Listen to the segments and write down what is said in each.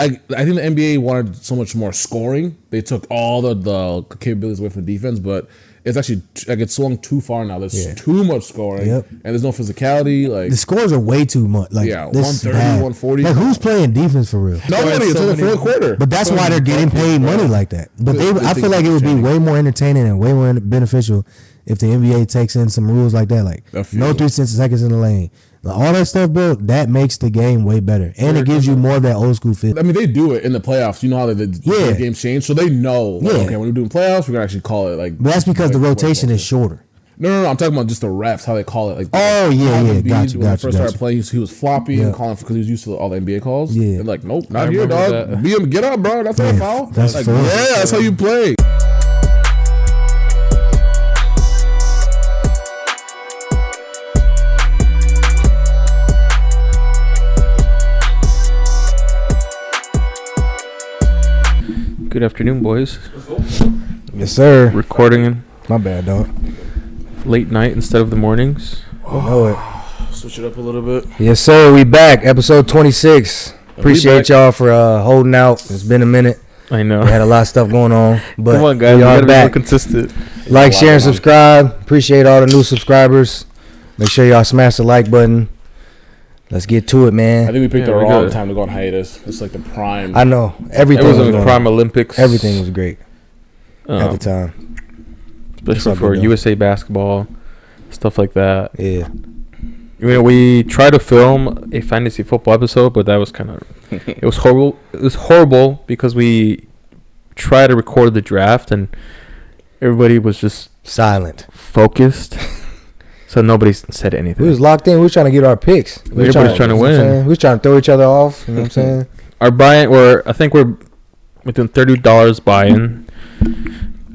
I think the NBA wanted so much more scoring. They took all the capabilities away from defense, but it's actually it's swung too far now. There's too much scoring, and there's no physicality. Like the scores are way too much. Like 130, 140. Like who's playing defense for real? Nobody until the fourth quarter. But that's why they're getting paid money like that. But I feel like it would be way more entertaining and way more beneficial if the NBA takes in some rules like that, like no 3 seconds in the lane. Like, all that stuff, bro, that makes the game way better. And it gives you more of that old school fit. I mean, they do it in the playoffs. You know how the games change? So they know, okay, when we're doing playoffs, we're going to actually call it like... But that's because the rotation is shorter. No, I'm talking about just the refs, how they call it. Like, got you. When I first started playing, he was floppy and calling because he was used to all the NBA calls. Yeah. And like, nope, not here, dog. Get up, bro. That's not a foul. That's like, that's how you play. Good afternoon, boys. Yes, sir. Recording. My bad, dog. Late night instead of the mornings. I know it. Switch it up a little bit. Yes, sir. We back. Episode 26. Appreciate y'all for holding out. It's been a minute. I know. We had a lot of stuff going on. But come on, guys. We gotta be more consistent. Like, share, and subscribe. Appreciate all the new subscribers. Make sure y'all smash the like button. Let's get to it, man. I think we picked the wrong time to go on hiatus. It's like the prime. I know. Everything was the prime Olympics. Everything was great at the time. Especially for USA basketball, stuff like that. Yeah. You know, we tried to film a fantasy football episode, but that was kind of... it was horrible. It was horrible because we tried to record the draft, and everybody was just... silent. Focused. So nobody said anything. We was locked in. We was trying to get our picks. Everybody's trying to win. We was trying to throw each other off. You know what I'm saying? Our buy-in, I think we're within $30 buy-in,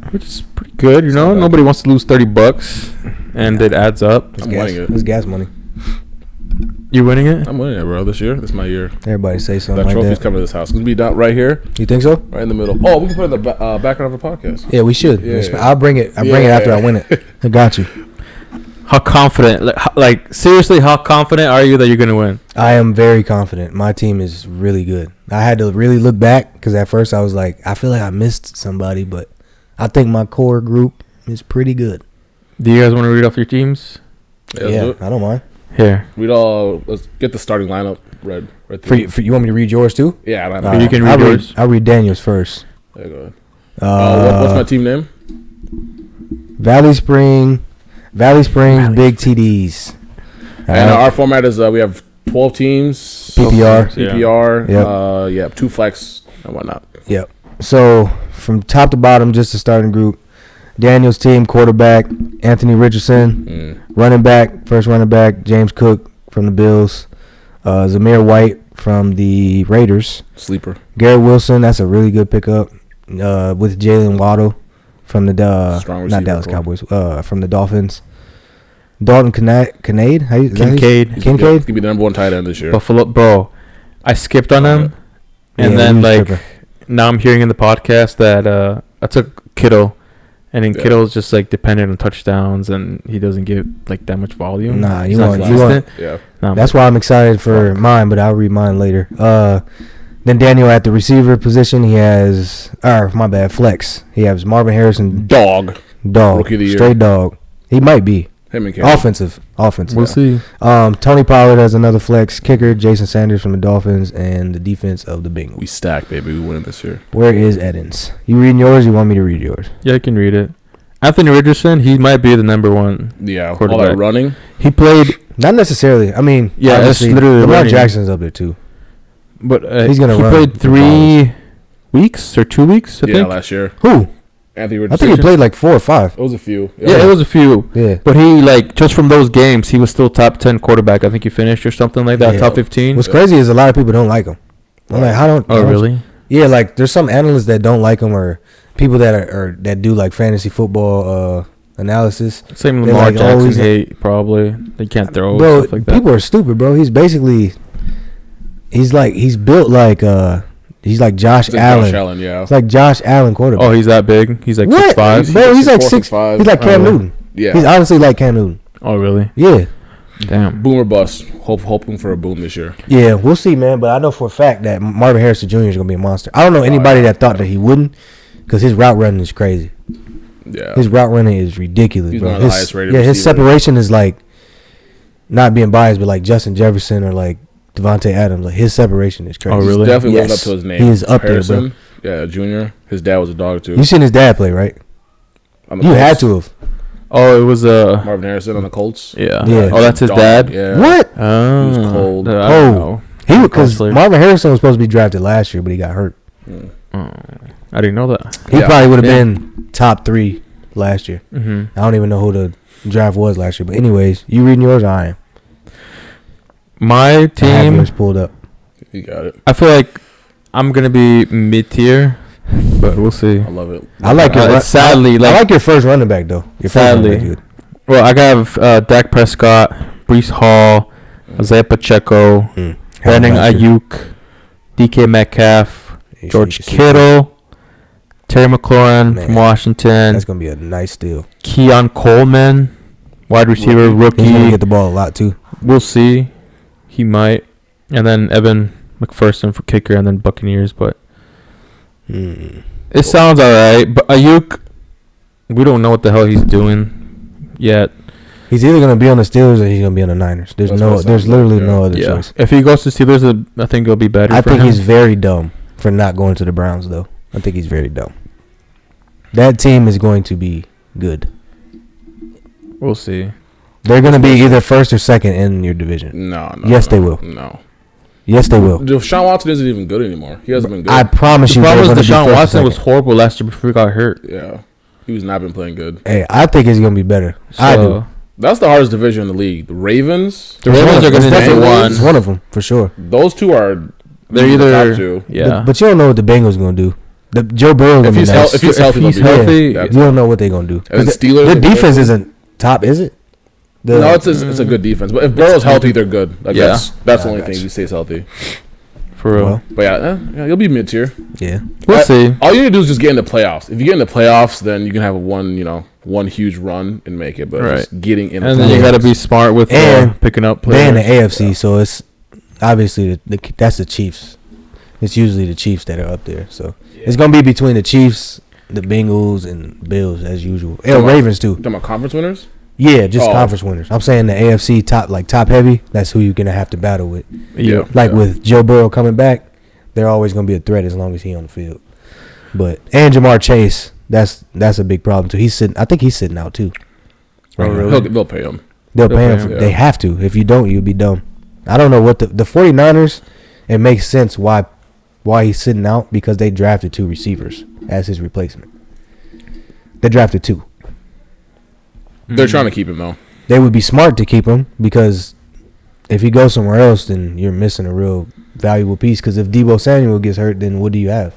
which is pretty good. You know, nobody wants to lose $30, and it adds up. I'm winning it. It's gas money. You winning it? I'm winning it, bro. This year, this is my year. Everybody say something that like that. That trophy's coming to this house. It's gonna be down right here. You think so? Right in the middle. Oh, we can put it in the background of a podcast. Yeah, we should. Yeah. I'll bring it. I'll bring it after I win it. I got you. How confident? Like seriously, how confident are you that you're gonna win? I am very confident. My team is really good. I had to really look back because at first I was like, I feel like I missed somebody, but I think my core group is pretty good. Do you guys want to read off your teams? Yeah, I don't mind. Here, let's get the starting lineup read. Right for you want me to read yours too? Yeah, you can read yours. I'll read Daniel's first. There you go. What's my team name? Valley Springs Big TDs. And our format is we have 12 teams. PPR. Yep. 2 flex and whatnot. Yep. So from top to bottom, just the starting group. Daniel's team, quarterback, Anthony Richardson. First running back, James Cook from the Bills. Zamir White from the Raiders. Sleeper. Garrett Wilson, that's a really good pickup. With Jalen Waddle from the not Dallas Cowboys, from the Dolphins. Dalton Kincaid. Kincaid. He's gonna be the number 1 tight end this year. Buffalo, bro. I skipped on him, and then now I'm hearing in the podcast that I took Kittle. And then Kittle's just like dependent on touchdowns, and he doesn't get like that much volume. Nah, you want. Yeah. That's why I'm excited for mine, but I'll read mine later. Then Daniel at the receiver position, he has flex. He has Marvin Harrison. Dog. Rookie of the year. Straight dog. He might be. Him and Kevin. Offensive. We'll see. Tony Pollard has another flex. Kicker, Jason Sanders from the Dolphins, and the defense of the Bengals. We stack, baby. We win this year. Where is Edens? You reading yours or you want me to read yours? Yeah, I can read it. Anthony Richardson, he might be the number 1 quarterback. All that running. He played... Not necessarily. I mean, yeah, it's literally Lamar Jackson's up there too. But he's going to run. He played 3 weeks or 2 weeks, I think. Yeah, last year. Who? Anthony Richardson. I think he played like 4 or 5. It was a few. Yeah, it was a few. Yeah. But he, just from those games, he was still top 10 quarterback. I think he finished or something like that, top 15. What's crazy is a lot of people don't like him. I'm like, how don't... Oh, really? Yeah, there's some analysts that don't like him, or people that that do fantasy football analysis. Same with Lamar Jackson hate, probably. They can't throw stuff like that. People are stupid, bro. He's basically... He's built like... He's like Josh Allen. Yeah. It's like Josh Allen quarterback. Oh, he's that big? He's like 6'5"? Bro, he's like 6'5". He's like Cam Newton. Yeah. He's honestly like Cam Newton. Oh, really? Yeah. Damn. Boom or bust. Hoping for a boom this year. Yeah, we'll see, man. But I know for a fact that Marvin Harrison Jr. is gonna be a monster. I don't know anybody that thought that he wouldn't, because his route running is crazy. Yeah, his route running is ridiculous. He's bro. one of the highest rated his receivers. separation is like, not being biased, but like Justin Jefferson or like Devontae Adams. Like his separation is crazy. Oh, really? He's definitely living up to his name. He is up Harrison, there, bro. Yeah, Junior. His dad was a dog too. You seen his dad play, right? You had to have. Oh, it was Marvin Harrison on the Colts. Yeah. Yeah. Oh, that's his dad. Yeah. What? He was cold. He because Marvin Harrison was supposed to be drafted last year, but he got hurt. I didn't know that. He probably would have been top 3 last year. Mm-hmm. I don't even know who the draft was last year. But anyways, you reading yours? I am. My team. I have yours pulled up. You got it. I feel like I'm gonna be mid tier, but we'll see. I love it. I like your sadly. I like your first running back though. Your sadly. Well, I got Dak Prescott, Breece Hall, Isaiah Pacheco, Brandon Ayuk, DK Metcalf, George Kittle, Terry McLaurin from Washington. That's gonna be a nice deal. Keon Coleman, wide receiver, rookie. He's gonna get the ball a lot too. We'll see. He might. And then Evan McPherson for kicker, and then Buccaneers. But it sounds all right. But Ayuk, we don't know what the hell he's doing yet. He's either gonna be on the Steelers or he's gonna be on the Niners. There's literally no other choice. If he goes to Steelers, I think it'll be better. I think he's very dumb for not going to the Browns, though. I think he's very dumb. That team is going to be good. We'll see. They're going to be either first or second in your division. No. Yes, they will. No. Yes, they will. Deshaun Watson isn't even good anymore. He hasn't been good. I promise you. The problem is Deshaun Watson was horrible last year before he got hurt. Yeah. He's not been playing good. Hey, I think he's going to be better. So, I do. That's the hardest division in the league. The Ravens. The Ravens are going to be one. It's one of them, for sure. Those two are... They're either... The top two. Yeah. But you don't know what the Bengals going to do. Joe Burrow going to be nice. If he's healthy, you don't know what they're going to do. And Steelers... Their defense isn't top, is it? No, it's a good defense. But if Burrow's healthy, they're good. Like that's the only thing he stays healthy. For real. But yeah, you'll be mid tier. Yeah, we'll see. All you need to do is just get in the playoffs. If you get in the playoffs, then you can have one huge run and make it. But just getting in, and then you got to be smart with picking up players. They're in the AFC, so it's obviously that's the Chiefs. It's usually the Chiefs that are up there. So it's gonna be between the Chiefs, the Bengals, and Bills as usual. Ravens too. Talking about conference winners. Yeah, just conference winners. I'm saying the AFC top heavy. That's who you're gonna have to battle with. Yeah, with Joe Burrow coming back, they're always gonna be a threat as long as he's on the field. And Jamar Chase, that's a big problem too. I think he's sitting out too. Right, really? They'll pay him. They'll pay him. They have to. If you don't, you'll be dumb. I don't know what the 49ers. It makes sense why he's sitting out, because they drafted 2 receivers as his replacement. They drafted 2. They're trying to keep him though. They would be smart to keep him, because if he goes somewhere else, then you're missing a real valuable piece. Because if Deebo Samuel gets hurt, then what do you have?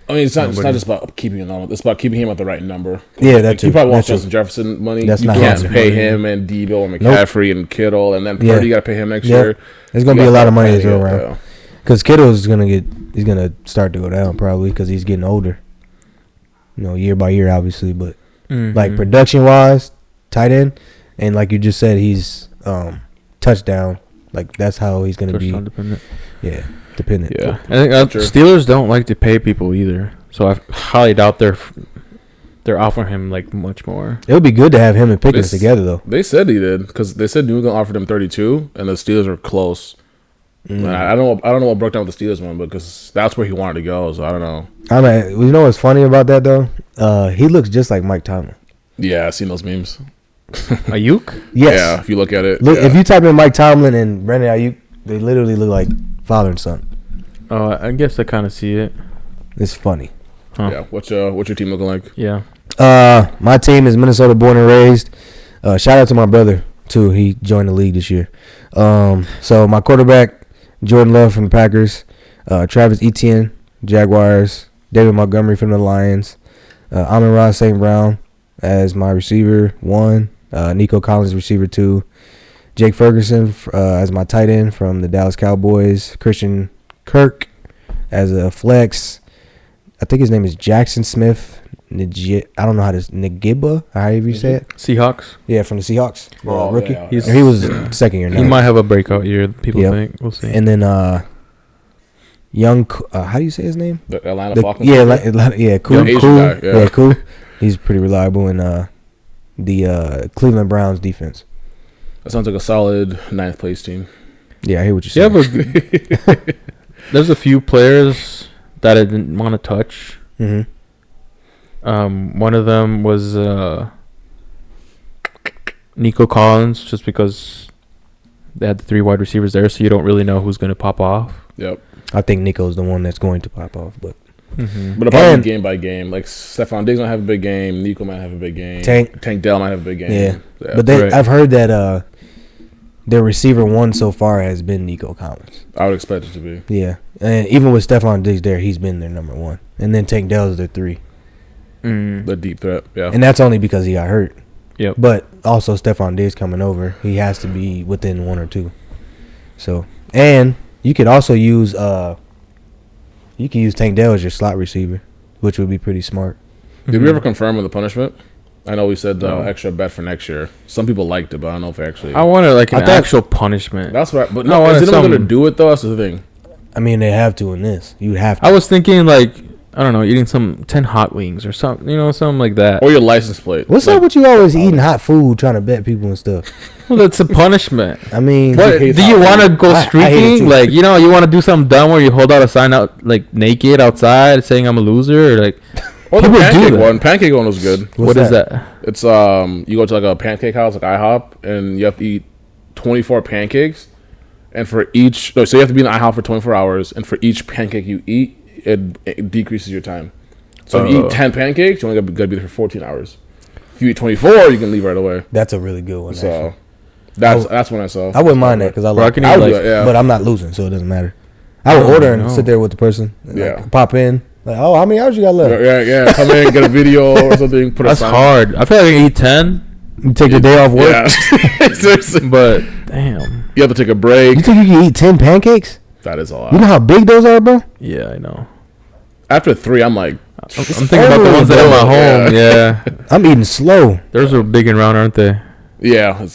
I mean, it's not just about keeping him on. It's about keeping him at the right number. Yeah, that's you probably want Justin Jefferson money. That's you can't pay him and Deebo and McCaffrey and Kittle, and then Purdy you got to pay him next year. There's gonna be a lot of money to throw around. Because Kittle is he's gonna start to go down probably because he's getting older. Year by year, obviously, but like production wise, tight end, and like you just said, he's touchdown. Like that's how he's gonna be. Dependent. Yeah, dependent. Yeah, I think Steelers don't like to pay people either, so I highly doubt they're offering him like much more. It would be good to have him and Pickens together though. They said he did, because they said New England offered him 32, and the Steelers were close. I don't know what broke down with the Steelers one, because that's where he wanted to go. So I don't know. I mean, you know what's funny about that though? He looks just like Mike Tomlin. Yeah, I've seen those memes. Ayuk? Yes. Yeah, if you look at it. Look, if you type in Mike Tomlin and Brandon Ayuk, they literally look like father and son. Oh, I guess I kind of see it. It's funny. Huh. Yeah. What's your team looking like? Yeah. My team is Minnesota born and raised. Shout out to my brother too. He joined the league this year. So my quarterback, Jordan Love from the Packers, Travis Etienne, Jaguars, David Montgomery from the Lions, Amon-Ra St. Brown as my receiver 1, Nico Collins receiver 2, Jake Ferguson as my tight end from the Dallas Cowboys, Christian Kirk as a flex, I think his name is Jackson Smith. I don't know how to Nagiba, however you say it. Seahawks. Yeah, from the Seahawks. Rookie. Yeah. He was second year now. He might have a breakout year. People think. We'll see. And then young. How do you say his name? The Atlanta Falcons. Yeah, cool. Guy, yeah, cool. He's pretty reliable in the Cleveland Browns defense. That sounds like a solid 9th place team. Yeah, I hear what you're saying. There's a few players that I didn't want to touch. Mm-hmm. One of them was Nico Collins, just because they had the 3 wide receivers there, so you don't really know who's going to pop off. Yep. I think Nico's the one that's going to pop off, but it'll probably be game by game. Like Stephon Diggs might have a big game, Nico might have a big game, Tank Dell might have a big game. Yeah. But I've heard that their receiver 1 so far has been Nico Collins. I would expect it to be. Yeah, and even with Stephon Diggs there, he's been their number 1, and then Tank Dell is their 3. The deep threat, yeah. And that's only because he got hurt. Yep. But also Stephon Diggs coming over, he has to be within 1 or 2. So, and you could also use Tank Dell as your slot receiver, which would be pretty smart. Did we ever confirm with the punishment? I know we said extra bet for next year. Some people liked it, but I don't know if actually. I wanted an actual punishment. That's right, but no, is anyone going to do it though? That's the thing. I mean, they have to in this. You have to. I was thinking I don't know, eating some 10 hot wings or something, something like that. Or your license plate. What's up with you always eating hot food, trying to bet people and stuff? Well, that's a punishment. I mean, do you want to go streaking? You want to do something dumb where you hold out a sign out naked outside saying I'm a loser, or or the pancake one. Pancake one was good. What is that? It's you go to a pancake house like IHOP, and you have to eat 24 pancakes, and for each, so you have to be in IHOP for 24 hours, and for each pancake you eat, it decreases your time. So if you eat 10 pancakes, you're only gotta be there for 14 hours. If you eat 24, you can leave right away. That's a really good one. So that's when I saw. I wouldn't mind that because I like it, but I'm not losing, so it doesn't matter. I would order and sit there with the person. And pop in. How many hours you got left? Yeah. Come in, get a video or something. That's hard. I feel like I can eat 10. You take your day off work. Yeah. Seriously. But damn, you have to take a break. You think you can eat 10 pancakes? That is a lot. You know how big those are, bro? Yeah, I know. After 3, I'm like, I'm thinking about the ones that are at home. Yeah. I'm eating slow. Those are big and round, aren't they? Yeah.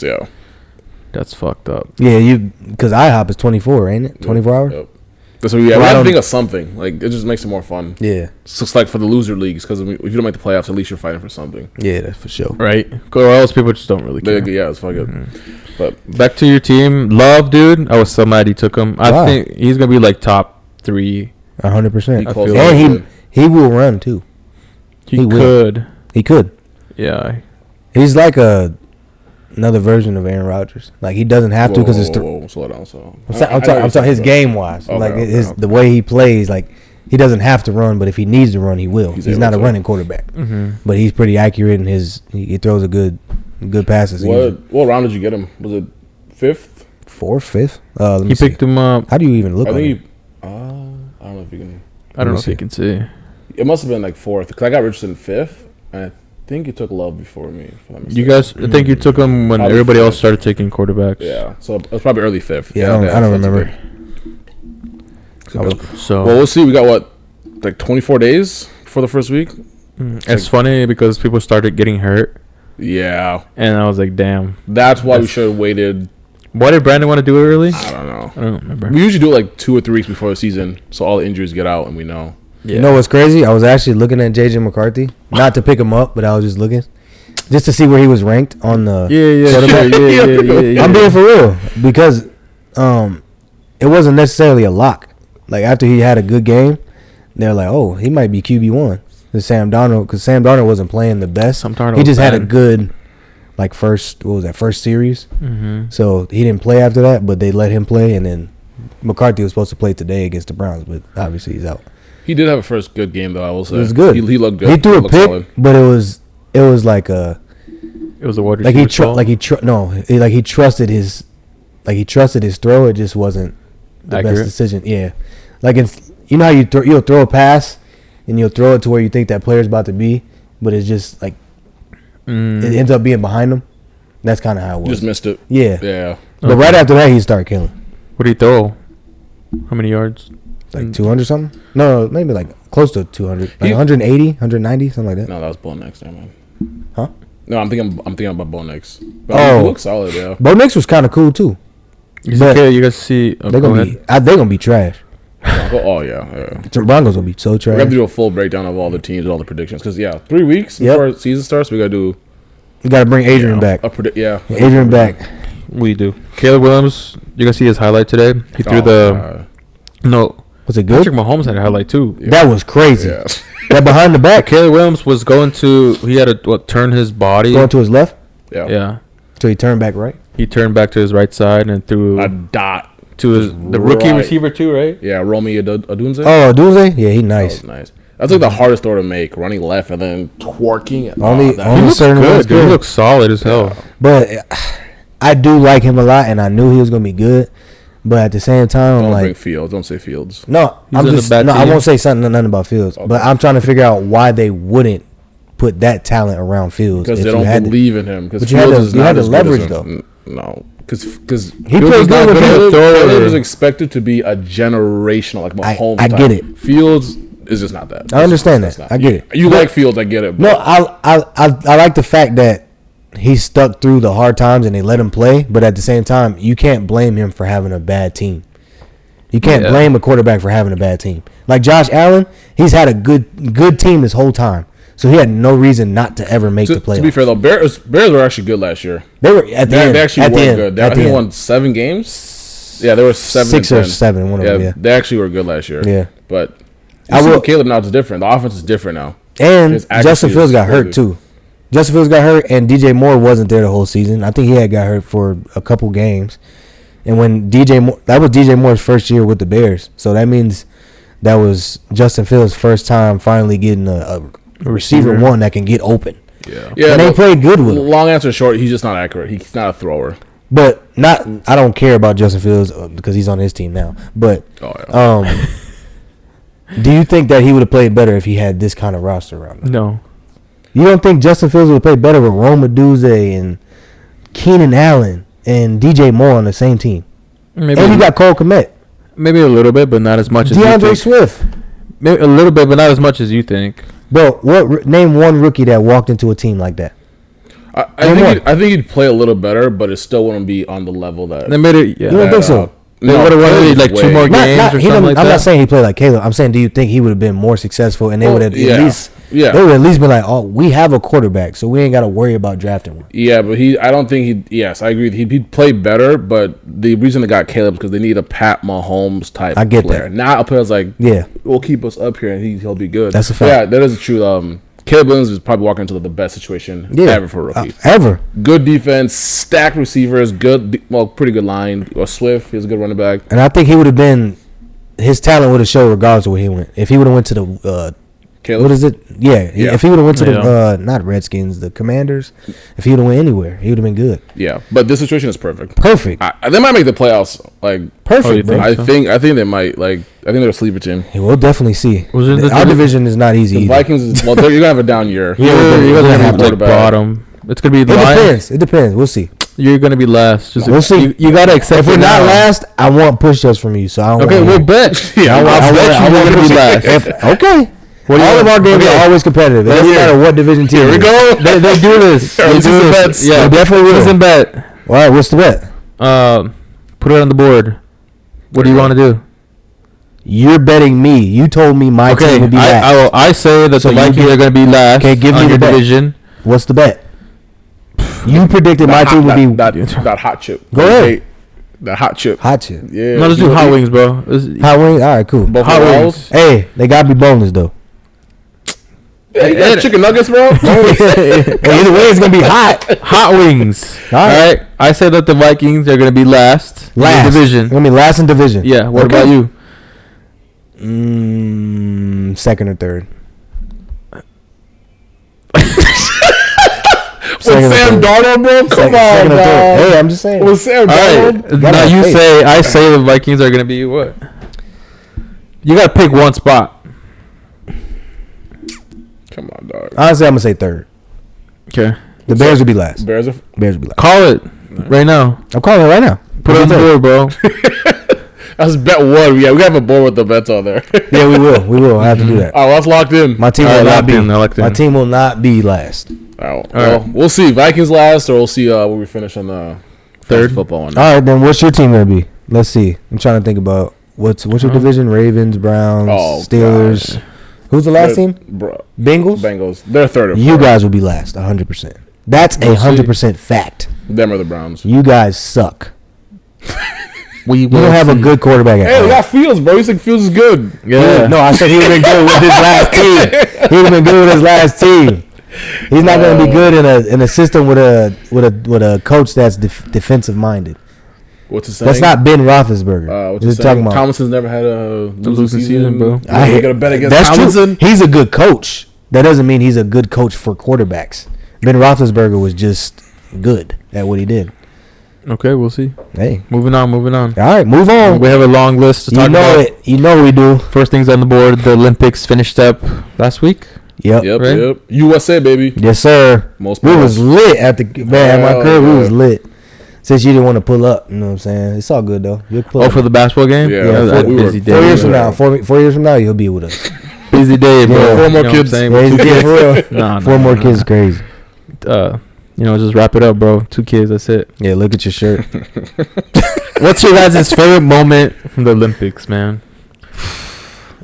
That's fucked up. Yeah, because IHOP is 24, ain't it? 24 hours? Yep. So we have to think of something. Like, it just makes it more fun. Yeah. So it's like for the loser leagues, because if you don't make the playoffs, at least you're fighting for something. Yeah, that's for sure. Right? Or else people just don't really care. Yeah, it's fucking good. But back to your team. Love, dude. I was so mad he took him. I think he's going to be top 3. 100%. And he will run, too. He could. He could. Yeah. He's like another version of Aaron Rodgers. Like, he doesn't have to because it's... slow down. I'm talking his game-wise. Okay, the way he plays, like, he doesn't have to run, but if he needs to run, he will. He's not a running quarterback. Mm-hmm. But he's pretty accurate, and he throws a good passes. What round did you get him? Was it 5th? 4th, 5th? He picked him up. How do you even look at him? I don't know if you can... I don't know if you can see. It must have been 4th, because I got Richardson 5th, and I think you took Love before me. You guys, I think you took him when everybody else started taking quarterbacks. Yeah, so it was probably early 5th. Yeah, I don't remember. So well, we'll see. We got 24 days for the first week. It's funny because people started getting hurt. Yeah, and I was like, damn. That's why we should have waited. Why did Brandon want to do it early? I don't know. I don't remember. We usually do it 2 or 3 weeks before the season, so all the injuries get out and we know. Yeah. You know what's crazy? I was actually looking at JJ McCarthy, not to pick him up, but I was just looking, just to see where he was ranked on the. Yeah. I'm being for real because, it wasn't necessarily a lock. Like after he had a good game, they're like, oh, he might be QB1. Sam Darnold, because Sam Darnold wasn't playing the best. He just had a good. First series. Mm-hmm. So he didn't play after that, but they let him play, and then McCarthy was supposed to play today against the Browns, but obviously he's out. He did have a first good game though. I will say it was good. He looked good. He threw a pick, solid. But it was like a. It was a wide receiver. He trusted his throw. It just wasn't the best decision. Yeah, you know how you'll throw a pass and you'll throw it to where you think that player's about to be, but it's just it ends up being behind him. That's kind of how it was. Just missed it. Yeah. Yeah. But right after that, he started killing. What did he throw? How many yards? Like 200 something? No, maybe like close to 200. Like 180, 190, something like that. No, that was Bo Nix, man. Huh? No, I'm thinking about Bo Nix. But he looks solid, yeah. Bo Nix was kind of cool too. Okay, you guys see? They're gonna be trash. Oh yeah. The Broncos gonna be so trash. We have to do a full breakdown of all the teams and all the predictions because 3 weeks before season starts, we gotta do. You gotta bring Adrian back. Adrian back. We do. Caleb Williams, you guys see his highlight today? He threw no. Was it good? Patrick Mahomes had a highlight too. Yeah. That was crazy. Yeah. That behind the back. Caleb Williams was going to. He had to turn his body. Going to his left. Yeah. So he turned back right. He turned back to his right side and threw a dot to the rookie receiver too, right? Yeah, Romy Odunze. Oh, Odunze? Yeah, he nice. That was nice. That's like the hardest throw to make, running left and then twerking. Only looks certain good, dude. He looks solid as hell. Yeah. But I do like him a lot, and I knew he was gonna be good. But at the same time, don't like, bring Fields. Don't say Fields. No, I won't say nothing about Fields. Okay. But I'm trying to figure out why they wouldn't put that talent around Fields because they don't believe in him. Because Fields you had to leverage though. No, because he played good with Fields. Fields was expected to be a generational like Mahomes. I get it. Fields is just not that. I understand that. I get it. You like Fields, I get it. No, I like the fact that he stuck through the hard times and they let him play. But at the same time, you can't blame him for having a bad team. You can't blame a quarterback for having a bad team. Like Josh Allen, he's had a good team this whole time. So he had no reason not to ever make the playoffs. To be fair, though, Bears were actually good last year. They were at the end. They actually were good. I think they won 7 games. Yeah, there were 7. 6 or 7. One of them. Yeah, they actually were good last year. Yeah, but Caleb now is different. The offense is different now. And Justin Fields got hurt too. Justin Fields got hurt, and DJ Moore wasn't there the whole season. I think he had got hurt for a couple games. And when that was DJ Moore's first year with the Bears, so that means that was Justin Fields' first time finally getting a receiver one that can get open. Yeah. And they played good with him. Long answer short, he's just not accurate. He's not a thrower. But I don't care about Justin Fields because he's on his team now. But do you think that he would have played better if he had this kind of roster around him? No. You don't think Justin Fields would have played better with Rome Odunze and Keenan Allen and DJ Moore on the same team? Maybe. And you got Cole Kmet. Maybe a little bit, but not as much as you think. DeAndre Swift. Maybe a little bit, but not as much as you think. Bro, name one rookie that walked into a team like that. I think he'd play a little better, but it still wouldn't be on the level that they made it. Yeah. You don't think so? They would have wanted like 2 more games or something like that. I'm not saying he played like Caleb. I'm saying, do you think he would have been more successful and they would have at least they would at least been like, oh, we have a quarterback, so we ain't got to worry about drafting one. Yeah, but I don't think yes, I agree. He'd play better, but the reason they got Caleb is because they need a Pat Mahomes type I get player. That. Not a player that's like, we'll keep us up here and he'll be good. That's a fact. Yeah, that is true. Caleb Williams is probably walking into the best situation ever for a rookie. Ever. Good defense, stacked receivers, pretty good line. Or Swift, he's a good running back. And I think he would have been, his talent would have showed regardless of where he went. If he would have went to the, Caleb? What is it? Yeah. If he would have went to the, not Redskins, the Commanders, if he would have went anywhere, he would have been good. Yeah, but this situation is perfect. Perfect. They might make the playoffs. Perfect, bro. I think they might. I think they're a sleeper team. We'll definitely see. Our division is not easy. The Vikings you're gonna have a down year. You're gonna have like bottom. It's gonna be. It depends. We'll see. You're gonna be last. We'll see. You gotta accept. If we're not last, I want push-ups from you. So I don't. Okay, we'll bet. Yeah, I'll bet you're gonna be last. Okay. All of our games are always competitive. It doesn't matter what division team. Here we go. They do this. They do this. Yeah, they definitely will. Season bet. All right, what's the bet? Put it on the board. What do you want to do? You're betting me. You told me my team would be last. I say that the Vikings are going to be last. Okay, give me the division. What's the bet? You predicted my team would be that hot chip. Go ahead. The hot chip. Hot chip. Yeah. No, let's do hot wings, bro. Hot wings. All right, cool. Hot wings. Hey, they gotta be boneless though. Hey, chicken nuggets, bro. Either way, it's gonna be hot. Hot wings. All right. I said that the Vikings are gonna be last in the division. They're gonna be last in division. Yeah. What about you? Second or third. With Sam Darnold, bro? Come on, dog. Hey, I'm just saying. With Sam Darnold? Now I say the Vikings are gonna be what? You gotta pick one spot. Come on, dog. Honestly, I'm gonna say third. Okay. The Bears will be last. Bears will be last. Call it right now. I'm calling it right now. Put it on the board, bro. That's bet one. Yeah, we have a board with the bets on there. Yeah, we will. We will. I have to do that. All right, well, that's locked in. My team will not be. My team will not be last. All right. We'll see. Vikings last, or we'll see where we finish on the third football one. All right, then what's your team gonna be? Let's see. I'm trying to think about what's your division? Ravens, Browns, Steelers. God. Who's the last team? Bengals. They're third. Or you guys will be last, 100%. That's 100% fact. Them or the Browns. You guys suck. You don't have a good quarterback at all. Hey, we got Fields, bro. You think Fields is good? Yeah. No, I said he would have been good with his last team. He would have been good with his last team. He's not going to be good in a system with a coach that's defensive minded. What's his saying? That's not Ben Roethlisberger. What's his talking about? Tomlinson's never had a losing season, bro. You got to bet against Tomlinson. He's a good coach. That doesn't mean he's a good coach for quarterbacks. Ben Roethlisberger was just good at what he did. Okay, we'll see. Hey, moving on. All right, move on. We have a long list to talk about. You know we do. First things on the board: the Olympics finished up last week. Yep. USA, baby. Yes, sir. We was lit at the at my crib. We was lit. Since you didn't want to pull up, you know what I'm saying? It's all good though. For the basketball game? Yeah. 4 years from now. 4 years from now, you'll be with us. Busy day, bro. Yeah, 4 more kids. Crazy kid for real. 4 more kids, crazy. Just wrap it up, bro. 2 kids, that's it. Yeah, look at your shirt. What's your guys' favorite moment from the Olympics, man?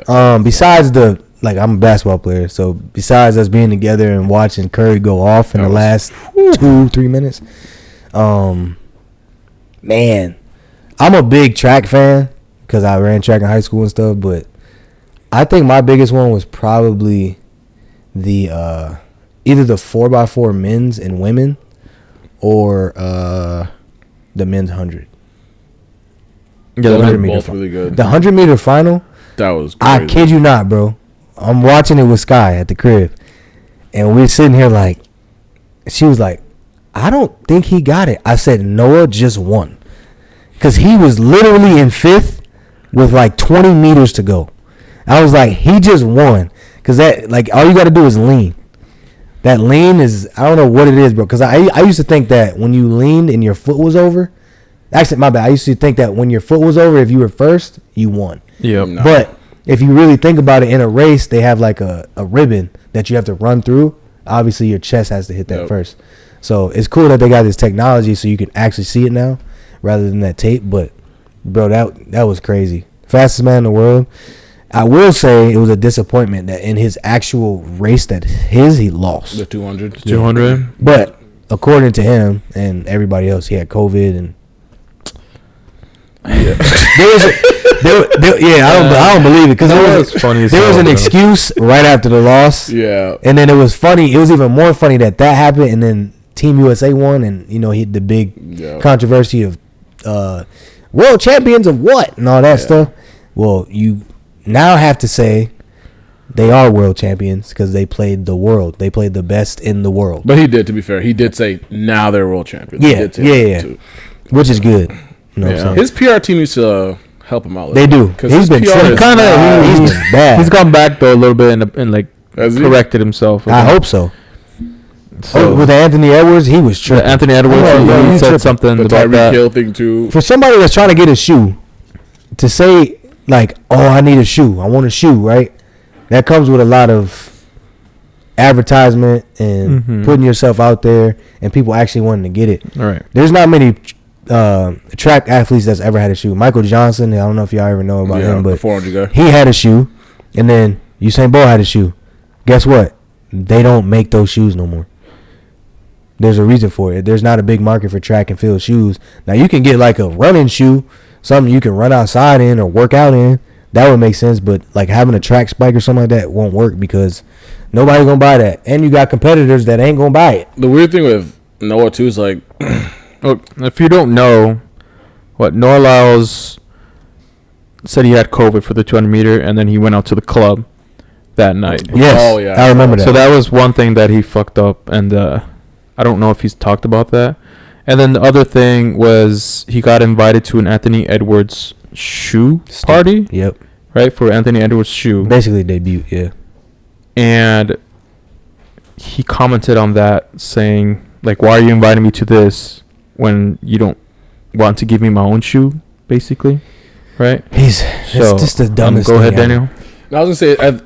Besides I'm a basketball player, so besides us being together and watching Curry go off in the last 2-3 minutes, man, I'm a big track fan because I ran track in high school and stuff, but I think my biggest one was probably the either the 4x4 men's and women or the men's 100. Yeah, the 100 meter both really good. The 100 meter final, that was crazy. I kid you not, bro. I'm watching it with Sky at the crib, and we're sitting here like, she was like, I don't think he got it. I said, Noah just won. Because he was literally in 5th with like 20 meters to go. I was like, he just won. Because that, all you got to do is lean. That lean is, I don't know what it is, bro. Because I used to think that when you leaned and your foot was over, actually, my bad. I used to think that when your foot was over, if you were first, you won. Yep. No. But if you really think about it, in a race, they have like a ribbon that you have to run through. Obviously, your chest has to hit that first. So it's cool that they got this technology so you can actually see it now rather than that tape. But, bro, that was crazy. Fastest man in the world. I will say it was a disappointment that in his actual race he lost. The 200. 200. But according to him and everybody else, he had COVID and I don't believe it because there was an excuse right after the loss. Yeah. And then it was funny. It was even more funny that happened and then Team USA won and he had the big controversy of world champions of what and all that stuff. Well, you now have to say they are world champions because they played the world. They played the best in the world. But he did, to be fair, he did say now they're world champions. Yeah. Which is good. You know what I'm saying? His PR team needs to help him out. They do. He's been bad. He's gone back though a little bit and corrected himself. I hope so. With Anthony Edwards, he was tripping. Anthony Edwards, he said something about that. Hill thing too. For somebody that's trying to get a shoe, to say I need a shoe, I want a shoe, right? That comes with a lot of advertisement and putting yourself out there and people actually wanting to get it. All right. There's not many track athletes that's ever had a shoe. Michael Johnson, I don't know if y'all ever know about him, but 400 guy. He had a shoe, and then Usain Bolt had a shoe. Guess what? They don't make those shoes no more. There's a reason for it. There's not a big market for track and field shoes. Now you can get like a running shoe, something you can run outside in or work out in. That would make sense, but like having a track spike or something like that won't work because nobody's gonna buy that, and you got competitors that ain't gonna buy it. The weird thing with Noah too is like, if you don't know, Noah Lyles said he had COVID for the 200 meter, and then he went out to the club that night. Yes, I remember that. So that was one thing that he fucked up, and I don't know if he's talked about that. And then the other thing was he got invited to an Anthony Edwards shoe party. Yep. Right, for Anthony Edwards' shoe. Basically debut, yeah. And he commented on that saying, why are you inviting me to this when you don't want to give me my own shoe, basically? right? It's just the dumbest. Go ahead, Daniel. I was gonna say,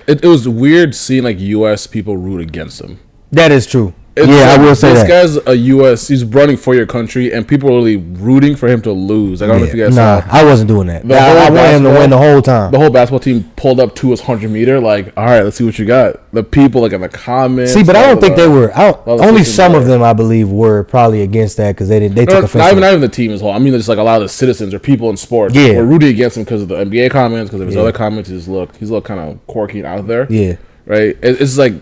it was weird seeing like U.S. people root against him. That is true. I will say this guy's a U.S. He's running for your country, and people are really rooting for him to lose. Like, I don't know if you guys saw. I wasn't doing that. I wanted him to win the whole time. The whole basketball team pulled up to his 100-meter. Like, all right, let's see what you got. The people like in the comments. See, but I don't think they were. Only some of them, I believe, were probably against that because they took offense. Not even the team as whole. I mean, just like a lot of the citizens or people in sports were rooting against him because of the NBA comments, because of his other comments. He's look kind of quirky and out there. Yeah, right. It's like.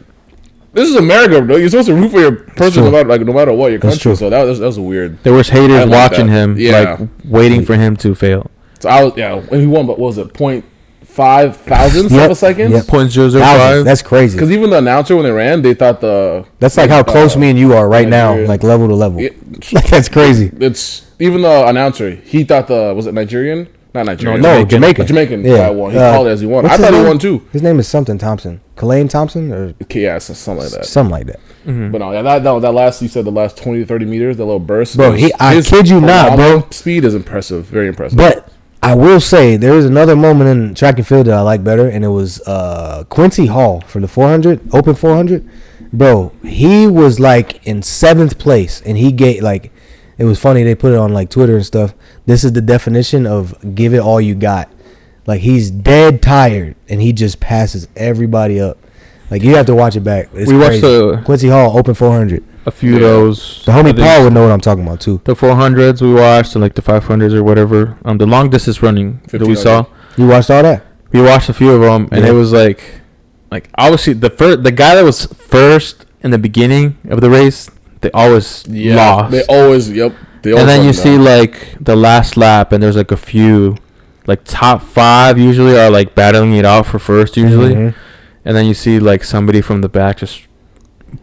This is America, bro. You're supposed to root for your person no matter what, your country. So that was weird. There was haters watching him, like waiting for him to fail. So when he won, but what was it, 0.5 thousandths of a second? Yep. 0.005. That's crazy. Because even the announcer, when they ran, they thought that's like how close me and you are right now, like level to level. Like that's crazy. It's even the announcer. He thought was it Nigerian? Not Nigerian. No, Jamaican. Jamaican guy won. He called it as he won. I thought he won too. His name is something Thompson. Kalane Thompson? Or something like that. Something like that. Mm-hmm. But no, that last, you said the last 20 to 30 meters, that little burst. Bro, I kid you not, bro. Speed is impressive. Very impressive. But I will say, there is another moment in track and field that I like better, and it was Quincy Hall for the 400, open 400. Bro, he was like in 7th place, and he gave like, it was funny, they put it on like Twitter and stuff. This is the definition of give it all you got. Like, he's dead tired, and he just passes everybody up. Like, you have to watch it back. It's crazy. Watched Quincy Hall, open 400. A few of those. The homie Paul would know what I'm talking about, too. The 400s we watched, and like the 500s or whatever. The long distance running that we saw. You watched all that? We watched a few of them, and it was like obviously the guy that was first in the beginning of the race, they always lost. They always, and then you see like the last lap, and there's like a few, like top 5 usually are like battling it out for first usually. Mm-hmm. And then you see like somebody from the back just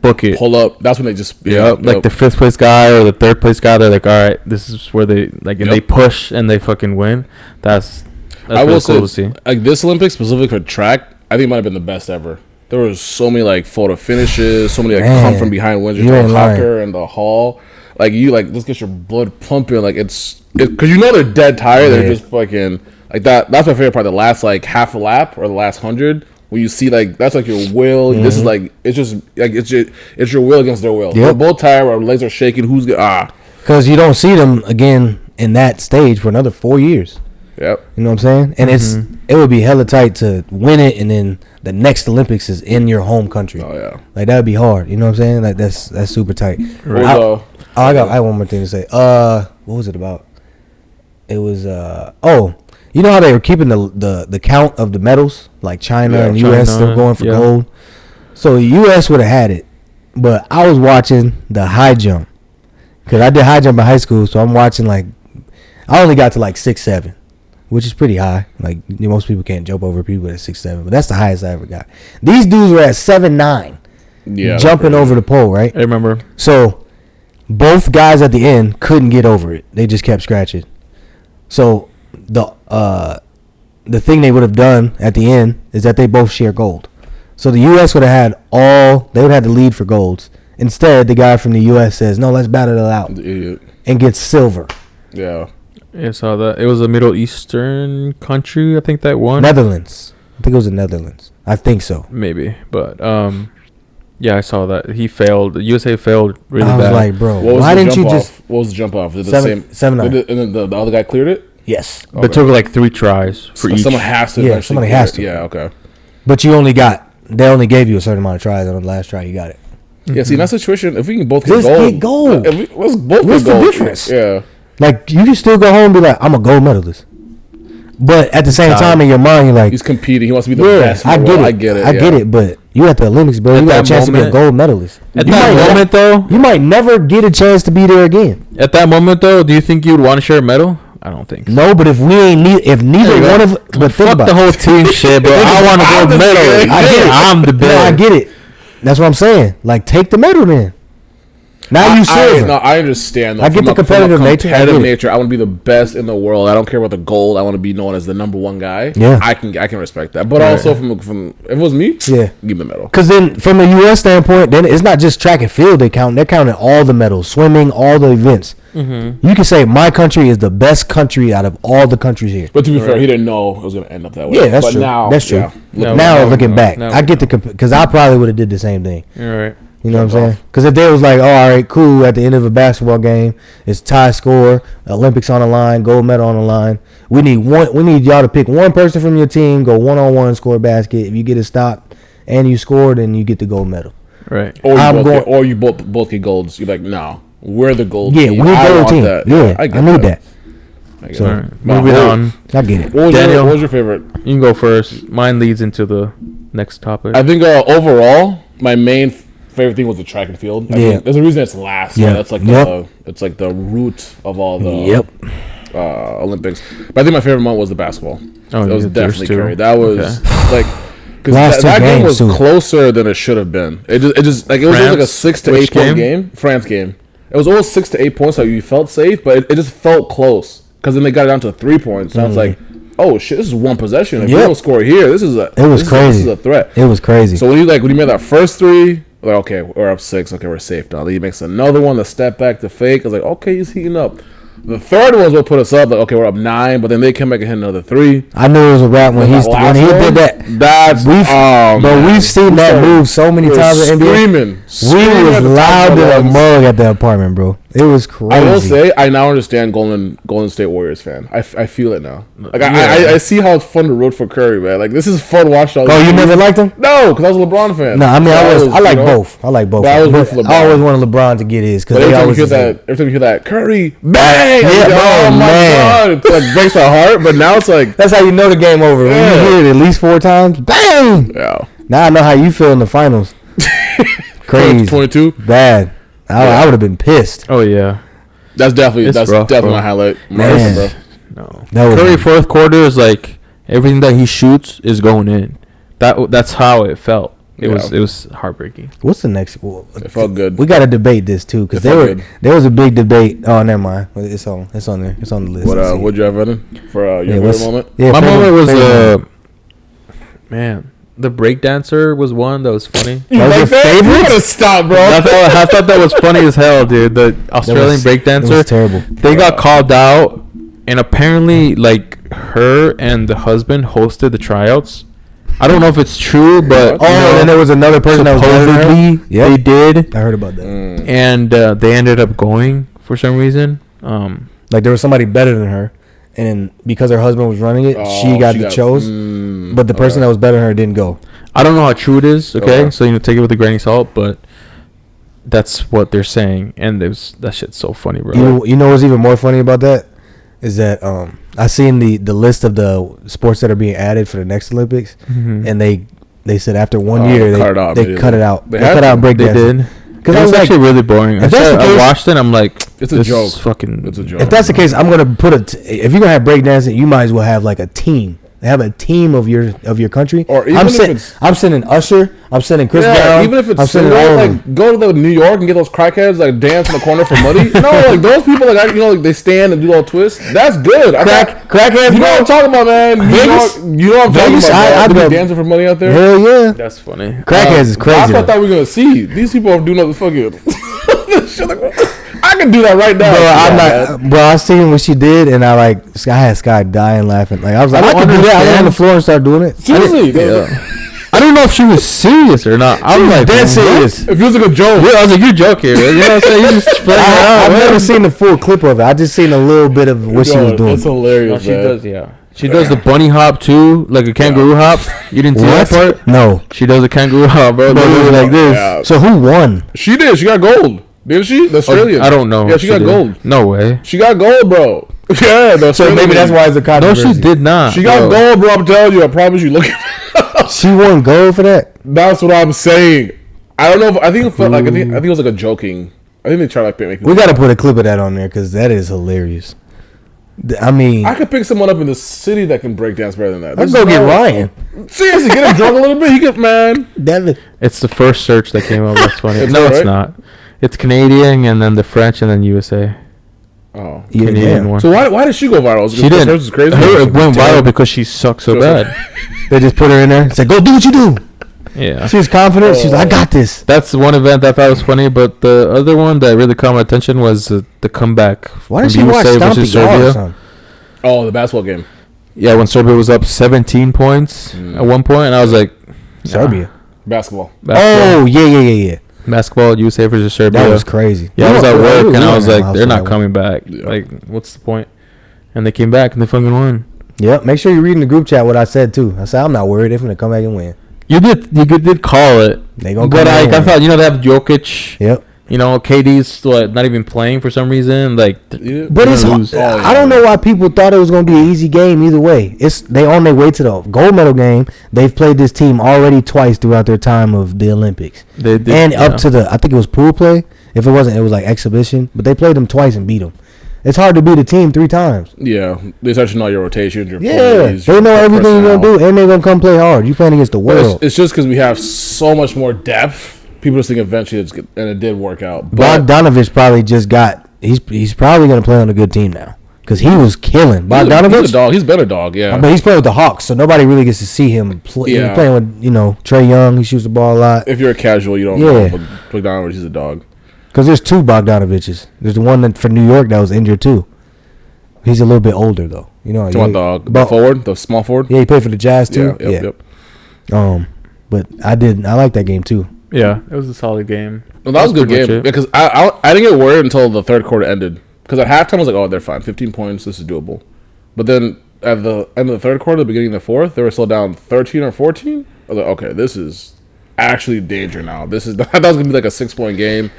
book it, pull up. That's when they just like the 5th place guy or the 3rd place guy. They're like, all right, this is where they like, and they push and they fucking win. That's I will say, cool to see. Like this Olympics specifically for track, I think it might have been the best ever. There was so many like photo finishes, so many like come from behind wins. The Hawker and the Hall, like you like let's get your blood pumping. Like it's because they're dead tired. They're just fucking like that. That's my favorite part. The last like half a lap or the last 100. When you see like that's like your will. Mm-hmm. This is like it's just like it's your will against their will. Yep. They're both tired. Our legs are shaking. Who's because you don't see them again in that stage for another 4 years. Yep. You know what I'm saying? And it would be hella tight to win it, and then the next Olympics is in your home country. Oh yeah. Like that would be hard. You know what I'm saying? Like that's super tight. Right. I have one more thing to say. What was it about? It was you know how they were keeping the count of the medals, like China and U.S. still going for gold. So the U.S. would have had it, but I was watching the high jump because I did high jump in high school. So I'm watching like I only got to like 6'7", which is pretty high. Like most people can't jump over people at 6'7", but that's the highest I ever got. These dudes were at 7'9", jumping over the pole. Right? I remember. So both guys at the end couldn't get over it. They just kept scratching. So the thing they would have done at the end is that they both share gold. So the U.S. would have had the lead for golds. Instead, the guy from the U.S. says, no, let's battle it out. And gets silver. Yeah. I saw that. It was a Middle Eastern country, I think, that won. Netherlands. I think it was the Netherlands. I think so. Maybe. But, yeah, I saw that. He failed. The USA failed really bad. I was like, bro, why didn't you just... What was the jump off? Did 7-9. And then the other guy cleared it? Yes. But it took like 3 tries for each. Someone has to. Yeah, somebody has to. Yeah, okay. But they only gave you a certain amount of tries, and on the last try, you got it. Yeah, see, in that situation, if we can both get gold. Let's both What's get gold. The difference? Yeah. Like, you can still go home and be like, I'm a gold medalist. But at the same time, in your mind, you're like... He's competing. He wants to be the best. I get it. But you at the Olympics, bro. You got a chance to be a gold medalist. At that moment, though... You might never get a chance to be there again. At that moment, though, do you think you would want to share a medal? I don't think so. No, but if neither one of... But fuck the whole team shit, bro. I want a gold medal. I get it. I'm the best. I get it. That's what I'm saying. Like, take the medal then. Now you silver. I understand. Though. I get the competitive nature. I want to be the best in the world. I don't care about the gold. I want to be known as the number one guy. Yeah, I can respect that. But also from if it was me, give me the medal. Because then from a U.S. standpoint, then it's not just track and field they count. They're counting all the medals, swimming, all the events. You can say my country is the best country out of all the countries here. But to be fair, he didn't know it was going to end up that way. Yeah, that's but true. Now, that's true. Yeah, now looking back, I get the because I probably would have did the same thing. You're right. You know what I'm saying? Because if they was like, oh, all right, cool, at the end of a basketball game, it's tie score, Olympics on the line, gold medal on the line. We need y'all to pick one person from your team, go 1-on-1, score a basket. If you get a stop and you score, then you get the gold medal. Right. Or you both get golds. You're like, no, we're the gold team. Yeah, we're the gold team. That. Yeah, I need that. So, right. Moving on. I get it. Daniel, what was your favorite? You can go first. Mine leads into the next topic. I think overall, my main favorite thing was the track and field. I mean, there's a reason it's last. Yeah, that's like it's like the root of all the Olympics. But I think my favorite moment was the basketball. Oh, it was definitely Curry. That was like because that game was closer than it should have been. It just like it was like a 6 to 8 point game. France game. It was almost 6 to 8 points, so you felt safe, but it just felt close because then they got it down to 3 points. And I was like, oh shit, this is one possession. If you don't score here, this is crazy. This is a threat. It was crazy. So when you made that first three. Like, okay, we're up 6. Okay, we're safe now. Then he makes another one, the step back to fake. I was like, okay, he's heating up. The third one was what put us up. Like, okay, we're up 9, but then they came back and hit another 3. I knew it was a wrap when he did that. We've seen that move so many times in NBA. We was loud in a mug at the apartment, bro. It was crazy. I will say, I now understand Golden State Warriors fan. I feel it now. Like I see how it's fun to root for Curry, man. Like this is fun watching. Oh, you never liked him? No, because I was a LeBron fan. No, I mean I like both. I like both. I always wanted LeBron to get his because every time you hear that Curry, bang! Yeah, oh my God, it like breaks my heart. But now it's like that's how you know the game over. When you hear it at least 4 times, bang! Yeah. Now I know how you feel in the finals. Crazy. 22. Bad. I would have been pissed. Oh yeah. That's definitely my highlight. Man. No. Curry fourth quarter is like everything that he shoots is going in. That's how it felt. It was heartbreaking. What's the next? It felt good. We got to debate this too because there was a big debate. Oh, never mind. It's on there. It's on the list. What'd you have written for your favorite moment? Yeah, my moment was man. The breakdancer was one that was funny. That was your favorite? You gotta stop, bro. I thought that was funny as hell, dude. The Australian breakdancer. It was terrible. They got called out, and apparently, like, her and the husband hosted the tryouts. I don't know if it's true, but... and then there was another person that was supposedly they did. I heard about that. And they ended up going for some reason. Like, there was somebody better than her. And because her husband was running it, she got chose. But the person that was better than her didn't go. I don't know how true it is, okay? So, take it with a grain of salt, but that's what they're saying. And that shit's so funny, bro. You know what's even more funny about that? Is that I seen the list of the sports that are being added for the next Olympics. And they said after 1 year, they cut it out. They cut out breakdancing. They did. Because it was actually really boring. I watched it, I'm like, it's a joke. It's a joke. If that's the case, I'm gonna put if you're gonna have breakdancing, you might as well have like a team. Have a team of your country. Or even I'm sending Usher. I'm sending Chris Brown. Even if it's like go to New York and get those crackheads like dance in the corner for money. No, like those people like they stand and do all twists. That's good. Crackheads. You know what I'm talking about, man. Vegas. You know what I'm talking about. I'd be dancing for money out there. Hell yeah. That's funny. Crackheads is crazy. I thought we were gonna see these people are doing other fucking. I can do that right now. Bro, I seen what she did, and I had Sky dying laughing. Like I was like, I can do that. I went on the floor and started doing it. Seriously, I don't know if she was serious or not. I was like, dead serious. It feels like a joke. Yeah, I was like, you're joking, man. You know what I'm saying? You just playing around. I've never seen the full clip of it. I just seen a little bit of what she was doing. It's hilarious. No, she does, yeah. She does the bunny hop too, like a kangaroo hop. You didn't see that part? No. She does a kangaroo hop, bro. Literally like this. Yeah. So who won? She did. She got gold. Didn't she? The Australian. I don't know. Yeah, she got gold. No way. She got gold, bro. Yeah, the so maybe that's why it's a controversy. No, she did not. She got gold, bro. I'm telling you. I promise you. Look at she won gold for that? That's what I'm saying. I don't know. I think it felt like I think it was like a joking. I think they try to make. We got to put a clip of that on there because that is hilarious. I mean, I could pick someone up in the city that can break dance better than that. Let's go get Ryan. Seriously, get him drunk a little bit. He get Devin. It's the first search that came up. That's funny. It's not. It's Canadian and then the French and then USA. Oh, Canadian one. So why did she go viral? She didn't. Hers is crazy. Her went viral because she sucks so bad. They just put her in there and said, "Go do what you do." Yeah. She was confident. She was like, I got this. That's one event that I thought was funny, but the other one that really caught my attention was the comeback. Why didn't she watch Stompy Serbia? Or something? Oh, the basketball game. Yeah, when Serbia was up 17 points at one point, and I was like, Serbia. Basketball. Oh, yeah. Basketball, USA versus Serbia. That was crazy. Yeah, I was at work, and I was like, they're not coming back. Yeah. Like, what's the point? And they came back, and they fucking won. Yep. Make sure you read in the group chat what I said, too. I said, I'm not worried. They're going to come back and win. You did call it. They gonna but I thought, they have Jokic. Yep. KD's not even playing for some reason. Like, but it's I don't know why people thought it was gonna be an easy game either way. They on their way to the gold medal game. They've played this team already twice throughout their time of the Olympics. They did, and up to I think it was pool play. If it wasn't, it was like exhibition. But they played them twice and beat them. It's hard to beat a team 3 times. Yeah, they start to know your rotations, your plays. They know everything you're going to do, and they're going to come play hard. You're playing against the world. It's just because we have so much more depth. People just think eventually and it did work out. Bogdanovich probably just got – he's probably going to play on a good team now because he was killing. Bogdanovich? He's a dog. He's been a dog, yeah. But he's playing with the Hawks, so nobody really gets to see him play. Yeah. He's playing with, Trae Young. He shoots the ball a lot. If you're a casual, you don't know. But Bogdanovich is a dog. Because there's 2 Bogdanoviches. There's the one for New York that was injured too. He's a little bit older though. The forward, the small forward. Yeah, he played for the Jazz too. Yep. But I like that game too. Yeah, it was a solid game. Well, that was a good game because I didn't get worried until the third quarter ended. Because at halftime I was like, oh, they're fine, 15 points, this is doable. But then at the end of the third quarter, the beginning of the fourth, they were still down 13 or 14. I was like, okay, this is actually danger now. That was gonna be like a 6-point game.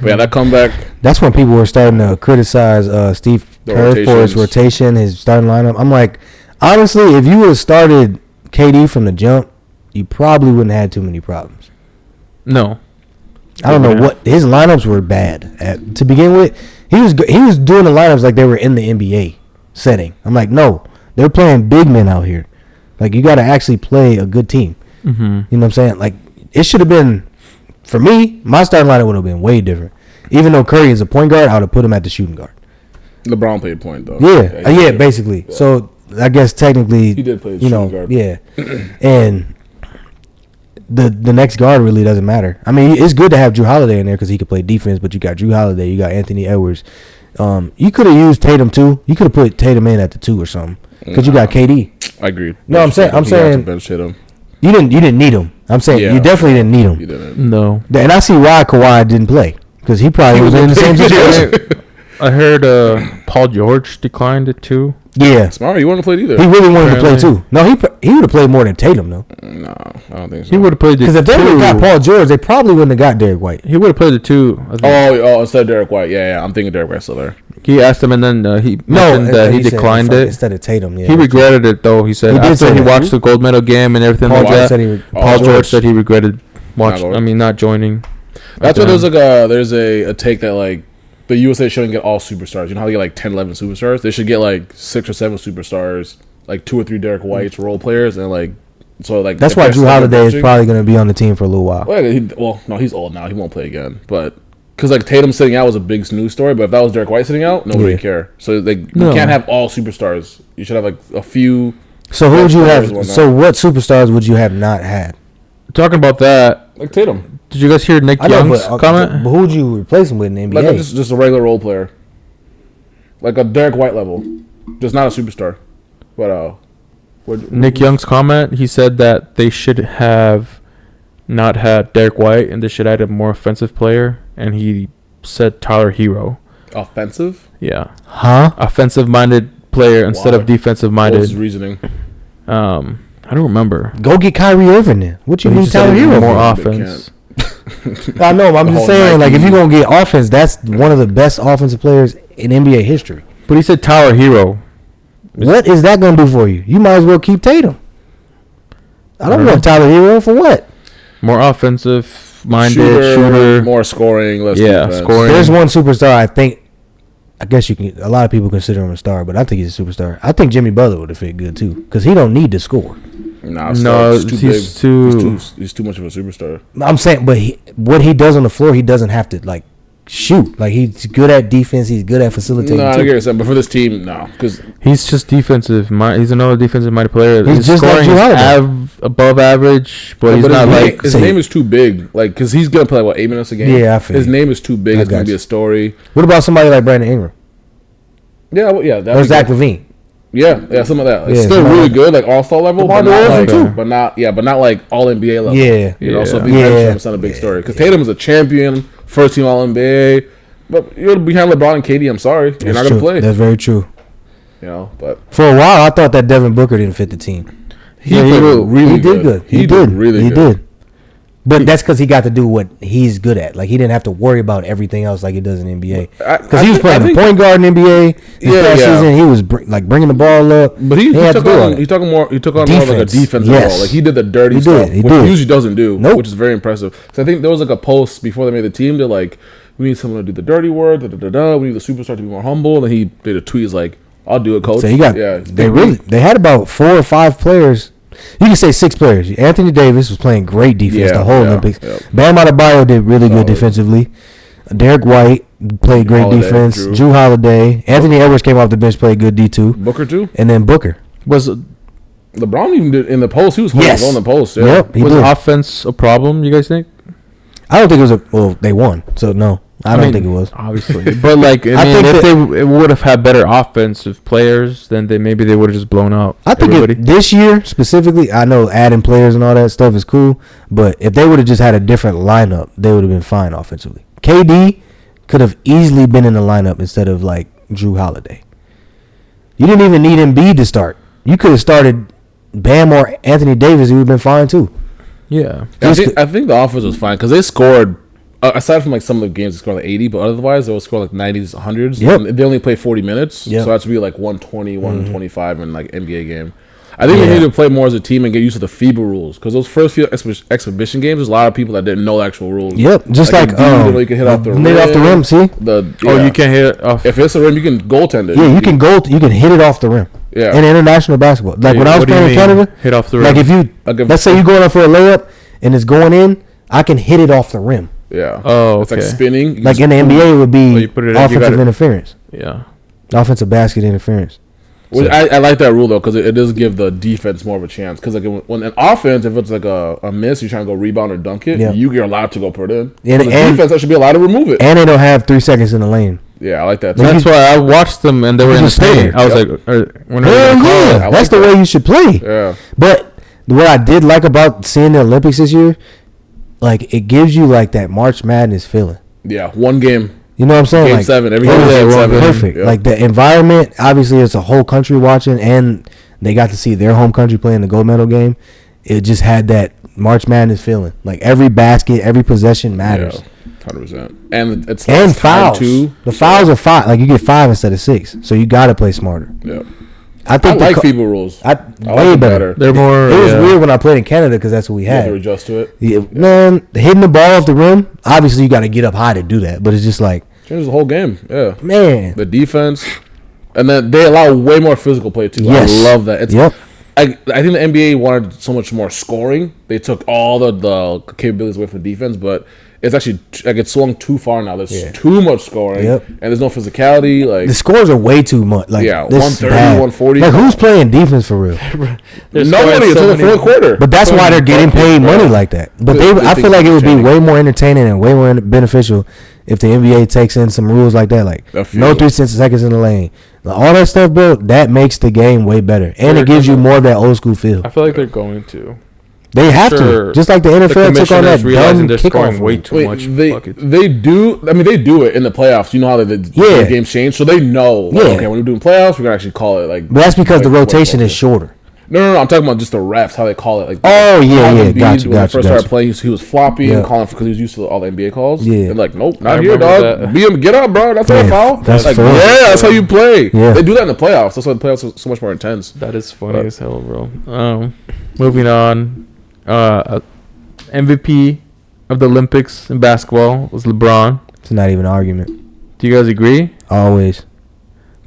But yeah, that comeback. That's when people were starting to criticize Steve Kerr for his rotation, his starting lineup. I'm like, honestly, if you would have started KD from the jump, you probably wouldn't have had too many problems. No, I don't know what his lineups were bad to begin with. He was doing the lineups like they were in the NBA setting. I'm like, no, they're playing big men out here. Like, you got to actually play a good team. Mm-hmm. You know what I'm saying? Like, it should have been, for me, my starting lineup would have been way different. Even though Curry is a point guard, I would have put him at the shooting guard. LeBron played point, though. Yeah, basically. Yeah. So, I guess technically, he did play the shooting guard. Yeah. And the next guard really doesn't matter. I mean, it's good to have Drew Holiday in there because he could play defense, but you got Drew Holiday, you got Anthony Edwards. You could have used Tatum, too. You could have put Tatum in at the 2 or something because you got KD. I agree. No, I'm saying bench hit him. You didn't need him. I'm saying you definitely didn't need him. You didn't. No. And I see why Kawhi didn't play because he probably was in the same situation. I heard Paul George declined it too. Yeah, smart. He wouldn't have played either. He really wanted to play too. No, he would have played more than Tatum though. No, I don't think so. He would have played because if they would have got Paul George, they probably wouldn't have got Derek White. He would have played the 2. Oh, instead of Derek White. Yeah. I'm thinking Derek White's still there. He asked him, and then he mentioned that he declined it instead of Tatum. Yeah, he regretted it though. He said after he watched the gold medal game and everything like that. Paul George said he regretted not joining. That's why there's a take that like the USA shouldn't get all superstars. You know how they get like 10, 11 superstars? They should get like 6 or 7 superstars, like 2 or 3 Derek Whites role players, and like so like that's why Drew Holiday is probably going to be on the team for a little while. Well, no, he's old now. He won't play again, but. Because like Tatum sitting out was a big news story, but if that was Derek White sitting out, nobody would care. So you can't have all superstars. You should have like a few. So who would you have? So what superstars would you have not had? Talking about that, like Tatum. Did you guys hear Nick Young's comment? But who would you replace him with in the NBA? Like just a regular role player, like a Derek White level, just not a superstar. But Nick Young's comment. He said that they should have not had Derek White and they should add a more offensive player. And he said Tyler Hero. Offensive? Yeah. Huh? Offensive-minded player instead of defensive-minded. What was his reasoning? I don't remember. Go get Kyrie Irving then. What you need Tyler Hero more offense? I know. I'm just saying, like, if you're going to get offense, that's one of the best offensive players in NBA history. But he said Tyler Hero. What is that going to do for you? You might as well keep Tatum. I don't know Tyler Hero for what? More offensive-minded, shooter. More scoring, less defense. Scoring. There's one superstar I guess you can. A lot of people consider him a star, but I think he's a superstar. I think Jimmy Butler would have fit good too, because he don't need to score. He's too much of a superstar. I'm saying, but what he does on the floor, he doesn't have to like shoot. Like he's good at defense. He's good at facilitating. No, I get what you're saying, but for this team, no, because he's just defensive. He's another defensive minded player. He's just like Drew Holiday. Above average, but he's not like his name is too big. Like because he's gonna play 8 minutes a game. Yeah, I feel his name is too big. It's gonna be a story. What about somebody like Brandon Ingram? Yeah, well, yeah. Or Zach LaVine. Yeah, something like that. It's still really good, like all-star level, but not like all NBA level. Yeah, you know. So if he mentions him, it's not a big story because Tatum is a champion, first team All NBA, but you're behind LeBron and KD. I'm sorry, you're not gonna play. That's very true. You know, but for a while, I thought that Devin Booker didn't fit the team. He did really good. He did really good. But that's because he got to do what he's good at. Like, he didn't have to worry about everything else like he does in the NBA. Because he was playing the point guard in the NBA this season. He was bringing the ball up. But he took on more like a defensive role. Like, he did the dirty stuff, which he usually doesn't do, which is very impressive. So I think there was like a post before they made the team. They're like, we need someone to do the dirty work. We need the superstar to be more humble. And he did a tweet. He's like, I'll do it, coach. So they had about 4 or 5 players. You can say 6 players. Anthony Davis was playing great defense the whole Olympics. Yeah. Bam Adebayo did really good defensively. Derek White played great defense. Drew Holiday. Anthony Edwards came off the bench, played good D2. Booker too? And then Booker. Was LeBron even did in the post? He was holding on the post. Yeah. Yep, was offense a problem, you guys think? I don't think it was they won, so no. I don't think it was. Obviously. But, like, I mean, if they would have had better offensive players, then maybe they would have just blown out everybody. This year, specifically, I know adding players and all that stuff is cool, but if they would have just had a different lineup, they would have been fine offensively. KD could have easily been in the lineup instead of, like, Drew Holiday. You didn't even need Embiid to start. You could have started Bam or Anthony Davis. He would have been fine, too. Yeah. I think the offense was fine because they scored. Aside from like some of the games, they scored like 80, but otherwise they will score like 90s, 100s. Yep. They only play 40 minutes, so that's be like 120, 125 in like NBA game. I think we need to play more as a team and get used to the FIBA rules because those first few exhibition games, there's a lot of people that didn't know the actual rules. Yep, just like you can hit off the rim. Off the rim, see? You can't hit it off. If it's a rim, you can goaltend it. Yeah, you can hit it off the rim. Yeah. In international basketball, like when I was playing in Canada, hit off the rim. Like if you let's say you're going up for a layup and it's going in, I can hit it off the rim. Yeah. Oh, it's like spinning. Like in the NBA, it would be offensive interference. Yeah. Offensive basket interference. Which I like that rule though because it does give the defense more of a chance. Because like when an offense, if it's like a miss, you're trying to go rebound or dunk it, you're allowed to go put it in. And defense, I should be allowed to remove it. And they don't have 3 seconds in the lane. Yeah, I like that. That's why I watched them and they were in the paint. I was like, that's the way you should play. Yeah. But what I did like about seeing the Olympics this year, like it gives you like that March Madness feeling. Yeah, one game. You know what I'm saying? Game like 7. Every game is game 7. Perfect. Yep. Like the environment, obviously it's a whole country watching and they got to see their home country playing the gold medal game. It just had that March Madness feeling. Like every basket, every possession matters. Yeah, 100%. And it's fouls too. The fouls are 5. Like you get 5 instead of 6. So you got to play smarter. Yeah. I like FIBA rules. Way better. They're more. It was weird when I played in Canada because that's what we had. You have to adjust to it. Yeah, man, hitting the ball off the rim. Obviously, you got to get up high to do that. But it's just like changes the whole game. Yeah, man. The defense, and then they allow way more physical play too. Yes. I love that. I think the NBA wanted so much more scoring. They took all the capabilities away from defense, but it's actually like it's swung too far now. There's too much scoring, and there's no physicality. Like the scores are way too much. Like 130, 140. Like who's playing defense for real? Nobody until the fourth quarter. But that's why they're getting paid money like that. But I feel like it would be way more entertaining and way more beneficial if the NBA takes in some rules like that, like no 3 seconds in the lane. Like, all that stuff, bro, that makes the game way better. And it gives you more of that old school feel. I feel like they're going to. They have to. Just like the NFL took on that dumb kickoff. Way too much. They do. I mean, they do it in the playoffs. You know how the games change, so they know. Like, okay, when we're doing playoffs, we're gonna actually call it like. But that's because the rotation is shorter. No. I'm talking about just the refs, how they call it. Like, gotcha. When I first started playing, he was floppy and calling because he was used to all the NBA calls. Yeah, and like, nope, not here, dog. Get up, bro. That's not a foul. That's like, that's how you play. Yeah. They do that in the playoffs. That's why the playoffs are so much more intense. That is funny as hell, bro. Moving on. MVP of the Olympics in basketball was LeBron. It's not even an argument. Do you guys agree? Always.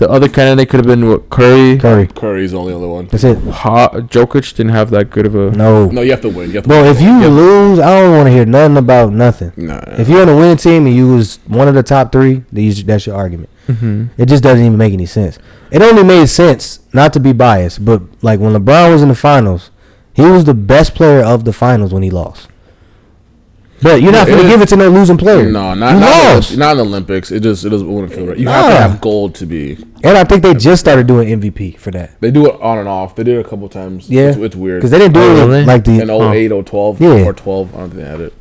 The other candidate could have been what, Curry. Curry's the only other one. That's it. Jokic didn't have that good of a. No, you have to win. If you lose, I don't want to hear nothing about nothing. Nah. If you're on a winning team and you was one of the top 3, that's your argument. Mm-hmm. It just doesn't even make any sense. It only made sense, not to be biased, but like when LeBron was in the finals, he was the best player of the finals when he lost. But you're not going to give it to no losing player. No, not in the Olympics. It wouldn't feel right. You have to have gold to be. And I think they just started doing MVP for that. They do it on and off. They did it a couple times. Yeah, it's weird because they didn't do it like the in 08 or 12 or 12. I don't think they had it.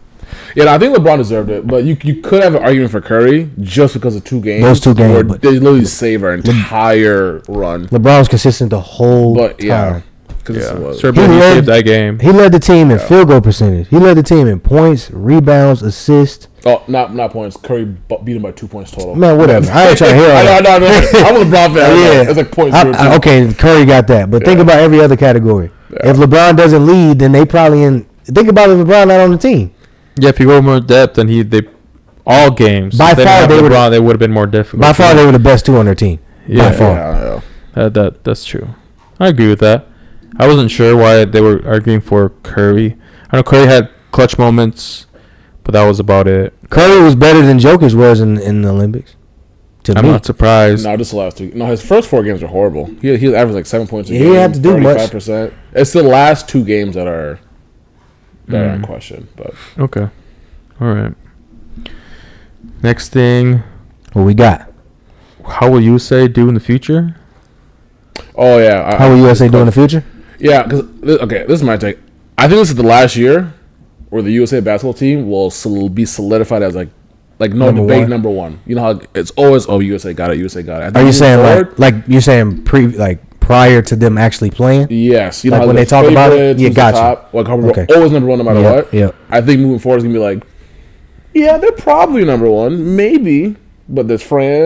Yeah, I think LeBron deserved it, but you could have an argument for Curry just because of 2 games. Those 2 games, where they literally saved our entire run. LeBron was consistent the whole time. Yeah, Servia he saved that game. He led the team in field goal percentage. He led the team in points, rebounds, assists. Oh, not points. Curry beat him by 2 points total. Man, whatever. I ain't trying to hear all that. No. I'm a LeBron fan. Yeah, it's like points. Okay, Curry got that, but think about every other category. Yeah. If LeBron doesn't lead, then they probably in. Think about if LeBron not on the team. Yeah, if you go more depth, then they all games. By far, they would have been more difficult. By far, they were the best 2 on their team. Yeah, by far. Yeah. That's true. I agree with that. I wasn't sure why they were arguing for Curry. I know Curry had clutch moments, but that was about it. Curry was better than Jokic was in the Olympics. I'm not surprised. No, just the last 2. No, his first 4 games are horrible. He averaged like 7 points a game. He had to do 35%. Much. It's the last 2 games that are in question. But okay, all right. Next thing, what we got? How will USA do in the future? Oh yeah, how will USA do in the future? Yeah, because this is my take. I think this is the last year where the USA basketball team will be solidified as like no number debate one. number 1. You know how it's always USA got it, USA got it. Are you saying like you're saying prior to them actually playing? Yes, you know how when they talk about it, you got you. Like always number 1 no matter what. Yeah. I think moving forward is gonna be like, yeah, they're probably number 1, maybe, but there's France.